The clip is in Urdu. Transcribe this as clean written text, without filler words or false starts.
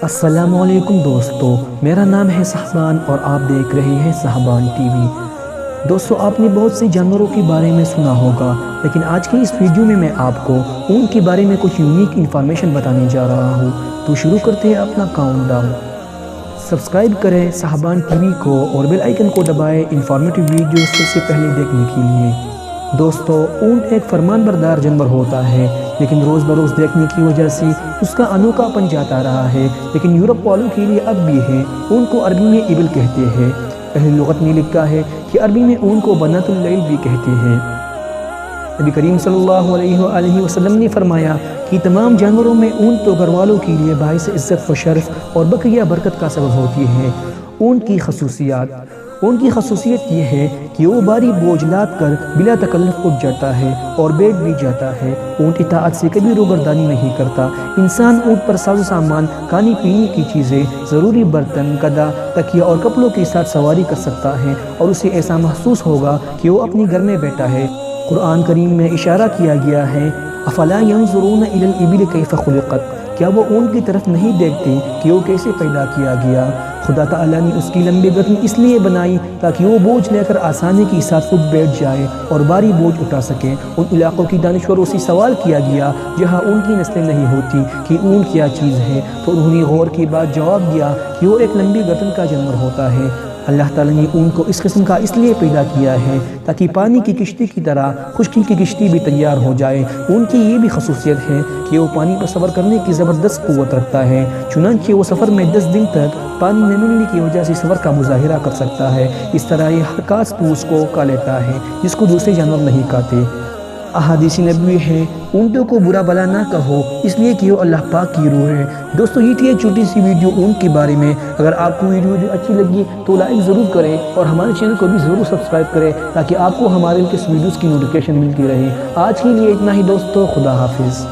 السلام علیکم دوستو، میرا نام ہے صحبان اور آپ دیکھ رہے ہیں صحبان ٹی وی۔ دوستو، آپ نے بہت سے جانوروں کے بارے میں سنا ہوگا، لیکن آج کی اس ویڈیو میں آپ کو اونٹ کے بارے میں کچھ یونیک انفارمیشن بتانے جا رہا ہوں۔ تو شروع کرتے ہیں اپنا کاؤنٹ ڈاؤن۔ سبسکرائب کریں صحبان ٹی وی کو اور بیل آئیکن کو دبائیں انفارمیٹو ویڈیو سب سے پہلے دیکھنے کے لیے۔ دوستو، اونٹ ایک فرمان بردار جانور ہوتا ہے، لیکن روز بروز دیکھنے کی وجہ سے اس کا انوکھا پن جاتا رہا ہے، لیکن یورپ والوں کے لیے اب بھی ہے۔ اونٹ کو عربی میں ابل کہتے ہیں۔ اہل لغت نے لکھا ہے کہ عربی میں اونٹ کو بنات اللیل بھی کہتے ہیں۔ نبی کریم صلی اللہ علیہ وآلہ وسلم نے فرمایا کہ تمام جانوروں میں اونٹ تو گھر والوں کے لیے باعث عزت و شرف اور بقیہ برکت کا سبب ہوتی ہے۔ اونٹ کی خصوصیت یہ ہے کہ وہ بھاری بوجھ لاد کر بلا تکلف اٹھ جاتا ہے اور بیٹھ بھی جاتا ہے۔ اونٹ اطاعت سے کبھی روگردانی نہیں کرتا۔ انسان اونٹ پر ساز و سامان، کھانے پینے کی چیزیں، ضروری برتن، گدا، تکیہ اور کپڑوں کے ساتھ سواری کر سکتا ہے اور اسے ایسا محسوس ہوگا کہ وہ اپنے گھر میں بیٹھا ہے۔ قرآن کریم میں اشارہ کیا گیا ہے، افلا ينظرون الى الابل کیف خلقت، کیا وہ اونٹ کی طرف نہیں دیکھتے کہ وہ کیسے پیدا کیا گیا؟ خدا تعالیٰ نے اس کی لمبی گردن اس لیے بنائی تاکہ وہ بوجھ لے کر آسانی کے ساتھ اٹھ بیٹھ جائے اور بھاری بوجھ اٹھا سکے۔ ان علاقوں کی دانشوروں سے سوال کیا گیا جہاں اونٹ کی نسلیں نہیں ہوتی کہ اونٹ کیا چیز ہے، تو انہوں نے غور کے بعد جواب دیا کہ وہ ایک لمبی گردن کا جانور ہوتا ہے۔ اللہ تعالیٰ نے اونٹ کو اس قسم کا اس لیے پیدا کیا ہے تاکہ پانی کی کشتی کی طرح خشکی کی کشتی بھی تیار ہو جائے۔ اونٹ کی یہ بھی خصوصیت ہے کہ وہ پانی پر سفر کرنے کی زبردست قوت رکھتا ہے، چنانچہ وہ سفر میں 10 دن تک پانی نہ ملنے کی وجہ سے سفر کا مظاہرہ کر سکتا ہے۔ اس طرح یہ ہر خاص پوس کو کھا لیتا ہے جس کو دوسرے جانور نہیں کھاتے۔ احادیث نبوی ہے، اونٹوں کو برا بلا نہ کہو اس لیے کہ وہ اللہ پاک کی روح ہے۔ دوستو، یہ تھی ایک چھوٹی سی ویڈیو اونٹ کے بارے میں۔ اگر آپ کو ویڈیو اچھی لگی تو لائک ضرور کریں اور ہمارے چینل کو بھی ضرور سبسکرائب کریں تاکہ آپ کو ہمارے اس ویڈیوز کی نوٹیفیکیشن ملتی رہے۔ آج کے لیے اتنا ہی دوستو، خدا حافظ۔